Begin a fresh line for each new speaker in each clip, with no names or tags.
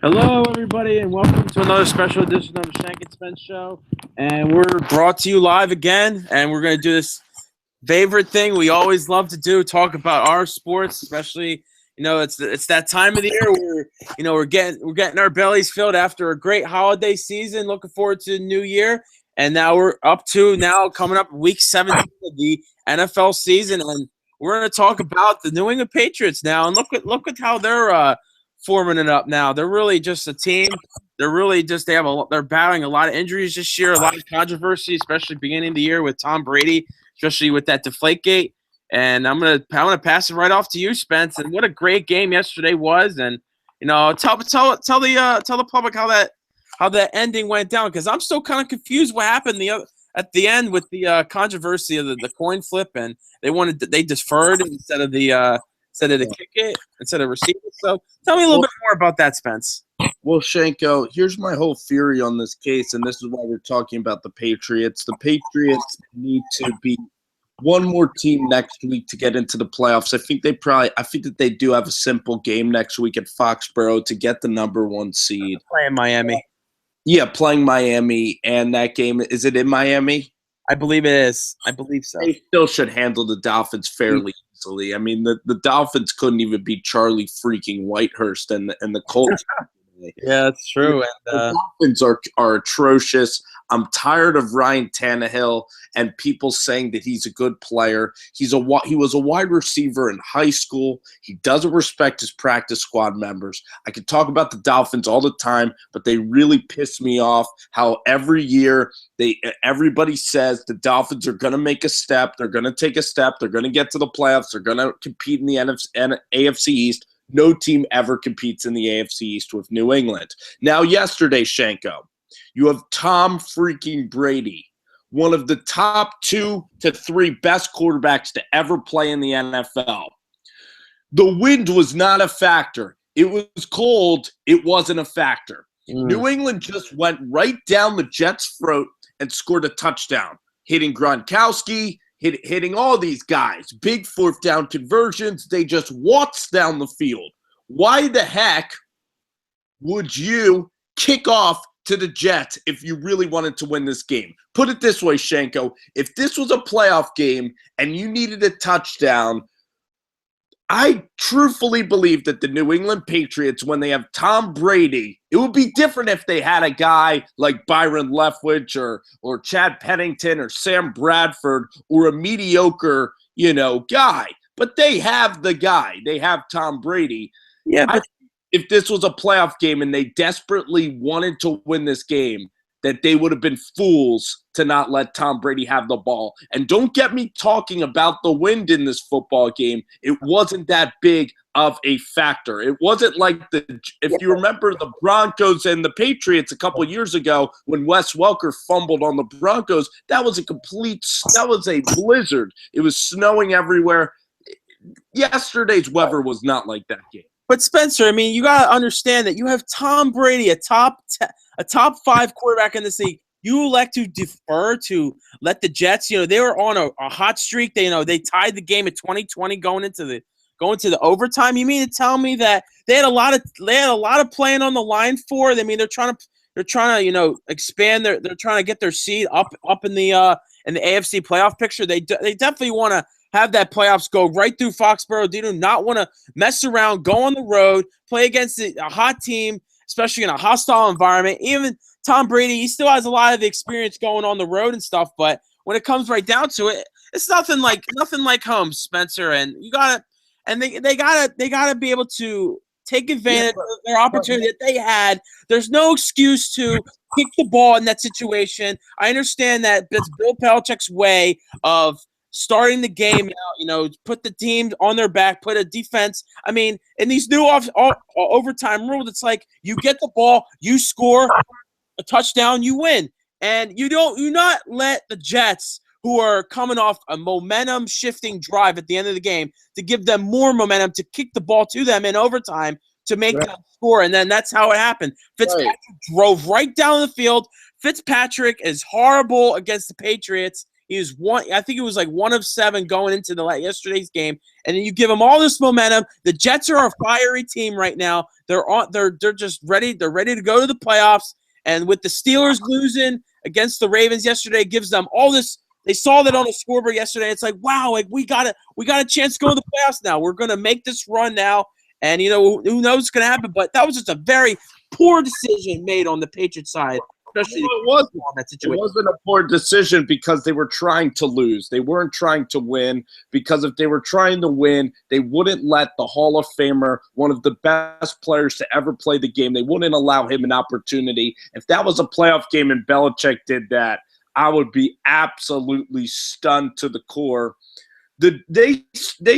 Hello, everybody, and welcome to another special edition of the Shank and Spence Show. And we're brought to you live again, and we're going to do this favorite thing we always love to do: talk about our sports, especially it's that time of the year where we're getting our bellies filled after a great holiday season. Looking forward to the new year, and now we're coming up week 17 of the NFL season, and we're going to talk about the New England Patriots now. And look at how they're forming it up now. They're really just a team. They're battling a lot of injuries this year, a lot of controversy, especially beginning of the year with Tom Brady, especially with that Deflategate. And I'm gonna pass it right off to you, Spence. And what a great game yesterday was. And tell the public how that ending went down, because I'm still kind of confused what happened at the end with the controversy of the coin flip, and they deferred instead of the kick it, instead of receive it. So tell me a little bit more about that, Spence.
Well, Shanko, here's my whole theory on this case, and this is why we're talking about the Patriots. The Patriots need to be one more team next week to get into the playoffs. I think that they do have a simple game next week at Foxborough to get the number one seed.
Playing Miami.
Yeah, playing Miami, and that game, is it in Miami?
I believe it is. I believe so.
They still should handle the Dolphins fairly easily. I mean, the Dolphins couldn't even beat Charlie freaking Whitehurst and the Colts.
Yeah, that's true.
The Dolphins are atrocious. I'm tired of Ryan Tannehill and people saying that he's a good player. He was a wide receiver in high school. He doesn't respect his practice squad members. I could talk about the Dolphins all the time, but they really piss me off how every year everybody says the Dolphins are going to make a step. They're going to take a step. They're going to get to the playoffs. They're going to compete in the AFC East. No team ever competes in the AFC East with New England. Now, yesterday, Shanko, you have Tom freaking Brady, one of the top 2 to 3 best quarterbacks to ever play in the NFL. The wind was not a factor. It was cold. It wasn't a factor. New England just went right down the Jets' throat and scored a touchdown, hitting Gronkowski, hitting all these guys. Big fourth down conversions. They just waltzed down the field. Why the heck would you kick off to the Jets if you really wanted to win this game? Put it this way, Shanko. If this was a playoff game and you needed a touchdown, I truthfully believe that the New England Patriots, when they have Tom Brady, it would be different if they had a guy like Byron Leftwich or Chad Pennington or Sam Bradford or a mediocre, guy. But they have the guy. They have Tom Brady.
Yeah, but
if this was a playoff game and they desperately wanted to win this game, that they would have been fools to not let Tom Brady have the ball. And don't get me talking about the wind in this football game. It wasn't that big of a factor. It wasn't like if you remember the Broncos and the Patriots a couple years ago when Wes Welker fumbled on the Broncos, that was a blizzard. It was snowing everywhere. Yesterday's weather was not like that game.
But Spencer, I mean, you got to understand that you have Tom Brady, a top 5 quarterback in this league. You elect to defer to let the Jets. They were on a hot streak. They tied the game at 20-20 going into the overtime. You mean to tell me that they had a lot of playing on the line for it? I mean, they're trying to expand they're trying to get their seed up in the AFC playoff picture. They definitely want to have that playoffs go right through Foxborough. They do not want to mess around, go on the road, play against a hot team, especially in a hostile environment. Even Tom Brady, he still has a lot of experience going on the road and stuff, but when it comes right down to it, it's nothing like home, Spencer. And they gotta be able to take advantage of their opportunity that they had. There's no excuse to kick the ball in that situation. I understand that it's Bill Belichick's way of starting the game out, put the team on their back, put a defense. I mean, in these new overtime rules, it's like you get the ball, you score a touchdown, you win. And you not let the Jets, who are coming off a momentum shifting drive at the end of the game, to give them more momentum to kick the ball to them in overtime to make them score. And then that's how it happened. Fitzpatrick drove right down the field. Fitzpatrick is horrible against the Patriots. He was one. I think it was like 1 of 7 going into yesterday's game, and then you give him all this momentum. The Jets are a fiery team right now. They're just ready. They're ready to go to the playoffs. And with the Steelers losing against the Ravens yesterday, it gives them all this. They saw that on the scoreboard yesterday. It's like, wow, like we got a chance to go to the playoffs now. We're gonna make this run now, and who knows what's gonna happen. But that was just a very poor decision made on the Patriots side. Especially
it wasn't a poor decision because they were trying to lose. They weren't trying to win, because if they were trying to win, they wouldn't let the Hall of Famer, one of the best players to ever play the game, they wouldn't allow him an opportunity. If that was a playoff game and Belichick did that, I would be absolutely stunned to the core. They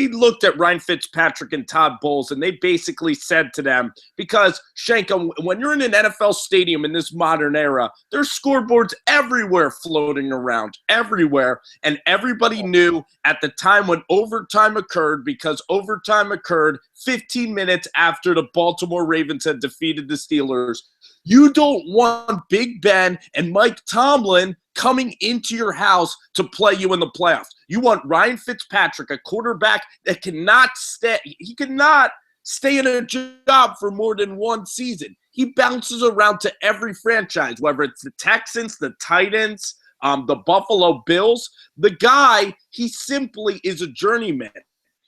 looked at Ryan Fitzpatrick and Todd Bowles, and they basically said to them, because, Shanka, when you're in an NFL stadium in this modern era, there's scoreboards everywhere floating around, everywhere, and everybody knew at the time when overtime occurred, because overtime occurred 15 minutes after the Baltimore Ravens had defeated the Steelers. You don't want Big Ben and Mike Tomlin coming into your house to play you in the playoffs. You want Ryan Fitzpatrick, a quarterback that cannot stay. He cannot stay in a job for more than one season. He bounces around to every franchise, whether it's the Texans, the Titans, the Buffalo Bills. The guy, he simply is a journeyman.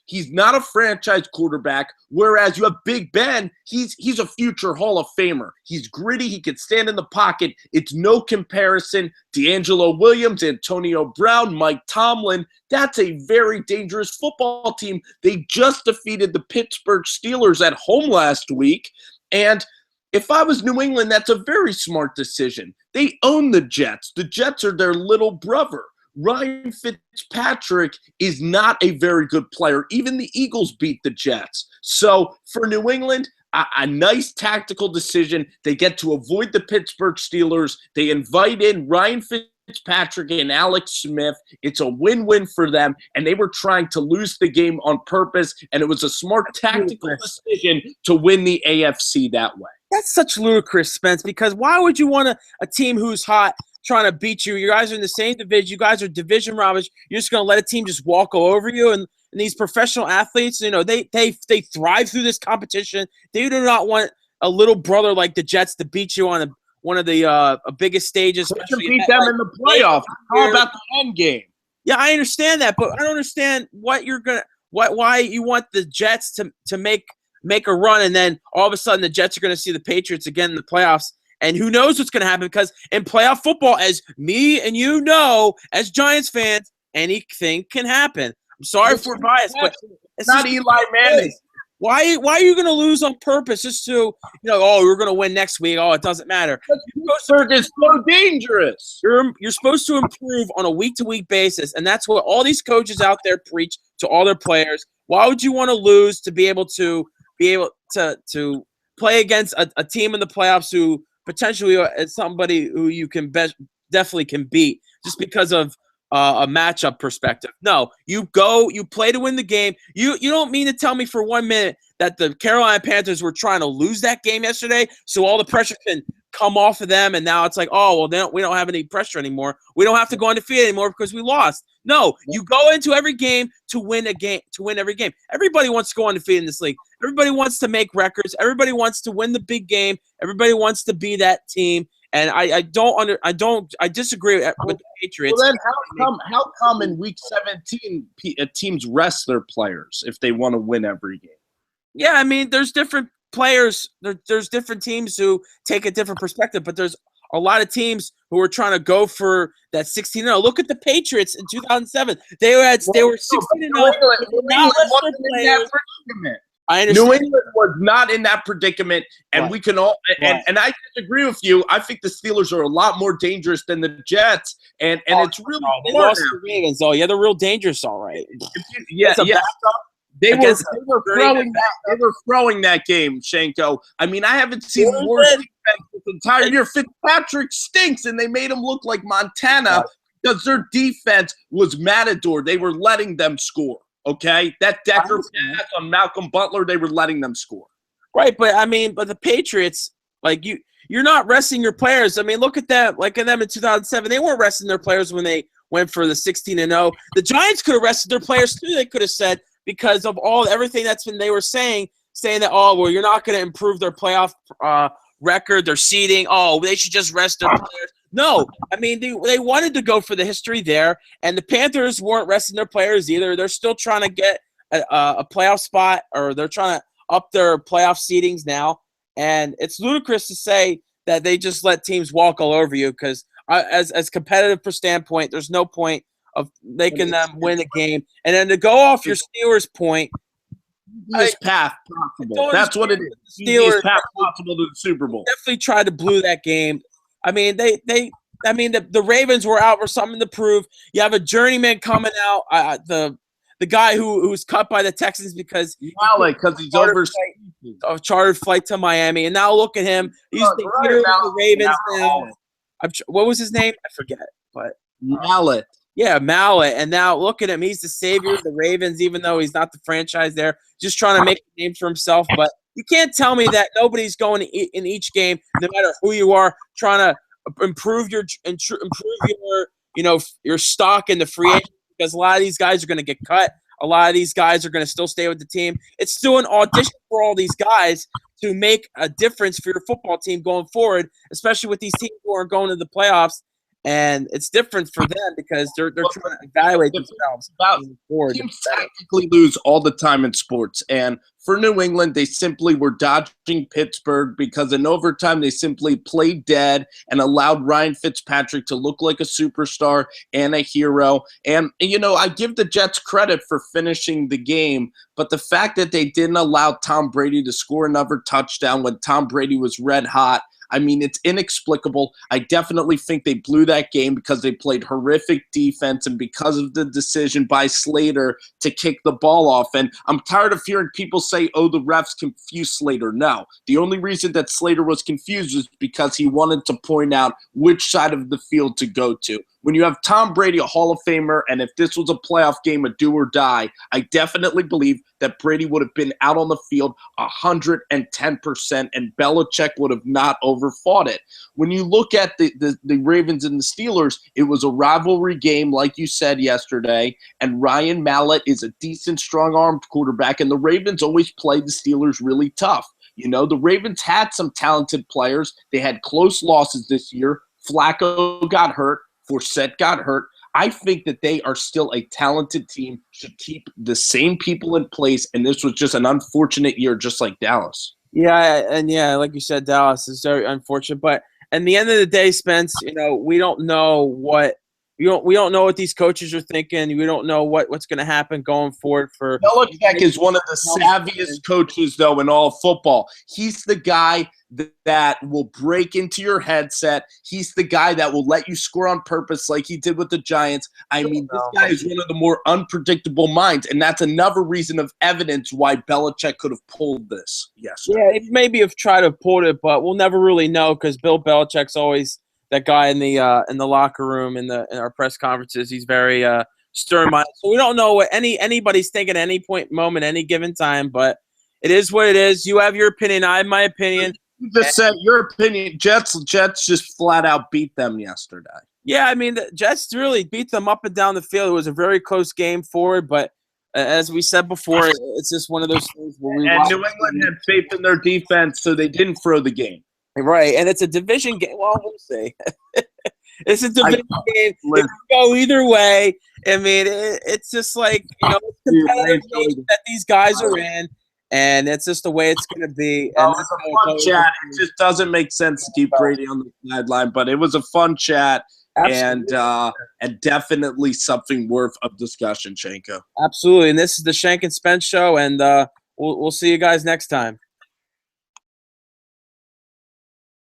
He's not a franchise quarterback, whereas you have Big Ben. He's a future Hall of Famer. He's gritty. He can stand in the pocket. It's no comparison. D'Angelo Williams, Antonio Brown, Mike Tomlin. That's a very dangerous football team. They just defeated the Pittsburgh Steelers at home last week. And if I was New England, that's a very smart decision. They own the Jets. The Jets are their little brother. Ryan Fitzpatrick is not a very good player. Even the Eagles beat the Jets. So for New England, a nice tactical decision. They get to avoid the Pittsburgh Steelers. They invite in Ryan Fitzpatrick and Alex Smith. It's a win-win for them, and they were trying to lose the game on purpose, and it was a smart tactical decision to win the AFC that way.
That's such ludicrous, Spence, because why would you want a team who's hot trying to beat you? You guys are in the same division. You guys are division robbers. You're just going to let a team just walk all over you? And these professional athletes, they thrive through this competition. They do not want a little brother like the Jets to beat you on one of the biggest stages.
They can beat them in the playoffs. How about the end game?
Yeah, I understand that, but I don't understand why you want the Jets to make a run, and then all of a sudden the Jets are going to see the Patriots again in the playoffs. And who knows what's going to happen, because in playoff football, as me and you know, as Giants fans, anything can happen. I'm sorry if we're biased, but
it's not Eli Manning.
Why are you going to lose on purpose just to, we're going to win next week. Oh, it doesn't matter.
Pittsburgh is so dangerous.
You're supposed to improve on a week-to-week basis, and that's what all these coaches out there preach to all their players. Why would you want to lose to be able to play against a team in the playoffs who potentially is somebody who you definitely can beat just because of a matchup perspective? No, you play to win the game. You don't mean to tell me for 1 minute that the Carolina Panthers were trying to lose that game yesterday so all the pressure can come off of them, and now it's like, oh, well, we don't have any pressure anymore. We don't have to go undefeated anymore because we lost. No, you go into every game to win every game. Everybody wants to go undefeated in this league. Everybody wants to make records. Everybody wants to win the big game. Everybody wants to be that team. And I disagree with the Patriots.
Well, then how come in week 17 teams rest their players if they want to win every game?
Yeah, I mean, there's different players. There's different teams who take a different perspective, but there's a lot of teams who are trying to go for that 16-0. Look at the Patriots in 2007. They were 16-0. I understand.
New England was not in that predicament, and right. We can all and I disagree with you. I think the Steelers are a lot more dangerous than the Jets, and it's really
they lost the Ravens. Oh, yeah, they're real dangerous, all right.
They were throwing that game, Shanko. I mean, I haven't seen worse defense this entire year. Fitzpatrick stinks, and they made him look like Montana because their defense was Matador. They were letting them score. Okay, that Decker pass on Malcolm Butler, they were letting them score.
Right, but the Patriots, you're not resting your players. I mean, look at them, like at them in 2007. They weren't resting their players when they went for the 16-0. The Giants could have rested their players too. They could have said because of everything they were saying that, oh, well, you're not going to improve their playoff record, their seeding. Oh, they should just rest their players. No, I mean, they wanted to go for the history there, and the Panthers weren't resting their players either. They're still trying to get a playoff spot, or they're trying to up their playoff seedings now. And it's ludicrous to say that they just let teams walk all over you because as competitive per standpoint, there's no point of making them win a game. And then to go off your Steelers point,
easiest path possible. That's what it is. Easiest path possible to the Super Bowl.
Definitely tried to blew that game. I mean, the Ravens were out for something to prove. You have a journeyman coming out, the guy who was cut by the Texans because
he's overseas.
A chartered flight to Miami, and now look at him. He's the hero of the Ravens now. What was his name? I forget. But
Mallet.
Yeah, Mallet. And now look at him. He's the savior of the Ravens, even though he's not the franchise there. Just trying to make a name for himself. But you can't tell me that nobody's going in each game, no matter who you are, trying to improve your stock in the free agent, because a lot of these guys are going to get cut. A lot of these guys are going to still stay with the team. It's still an audition for all these guys to make a difference for your football team going forward, especially with these teams who are going to the playoffs. And it's different for them because they're trying to evaluate themselves.
Teams tactically lose all the time in sports. And for New England, they simply were dodging Pittsburgh because in overtime they simply played dead and allowed Ryan Fitzpatrick to look like a superstar and a hero. And, I give the Jets credit for finishing the game, but the fact that they didn't allow Tom Brady to score another touchdown when Tom Brady was red hot, I mean, it's inexplicable. I definitely think they blew that game because they played horrific defense and because of the decision by Slater to kick the ball off. And I'm tired of hearing people say, oh, the refs confused Slater. No. The only reason that Slater was confused was because he wanted to point out which side of the field to go to. When you have Tom Brady, a Hall of Famer, and if this was a playoff game, a do or die, I definitely believe that Brady would have been out on the field 110%, and Belichick would have not overfought it. When you look at the Ravens and the Steelers, it was a rivalry game, like you said yesterday, and Ryan Mallett is a decent, strong-armed quarterback, and the Ravens always play the Steelers really tough. The Ravens had some talented players. They had close losses this year. Flacco got hurt. Forsett got hurt. I think that they are still a talented team, should keep the same people in place, and this was just an unfortunate year, just like Dallas.
Yeah, like you said, Dallas is very unfortunate. But at the end of the day, Spence, we don't know what these coaches are thinking. We don't know what's going to happen going forward.
Belichick is one of the savviest coaches, though, in all of football. He's the guy that will break into your headset. He's the guy that will let you score on purpose like he did with the Giants. I mean, this guy is one of the more unpredictable minds, and that's another reason of evidence why Belichick could have pulled this. Yes.
Yeah, he maybe have tried to pull it, but we'll never really know because Bill Belichick's always that guy in the locker room in our press conferences. He's very stern-minded. So we don't know what anybody's thinking at any moment, any given time, but it is what it is. You have your opinion. I have my opinion.
You just said your opinion. Jets just flat out beat them yesterday.
Yeah, I mean, the Jets really beat them up and down the field. It was a very close game forward, but as we said before, it's just one of those things where
New England had faith in their defense, so they didn't throw the game.
Right, and it's a division game. Well, we'll see. It's a division game. It can go either way. I mean, it's just like, it's competitive that these guys are in. And it's just the way it's going to be. And
it's a fun chat. It just doesn't make sense to keep Brady on the sideline, but it was a fun chat. Absolutely. And definitely something worth of discussion, Shanko.
Absolutely. And this is the Shank and Spence Show, and we'll see you guys next time.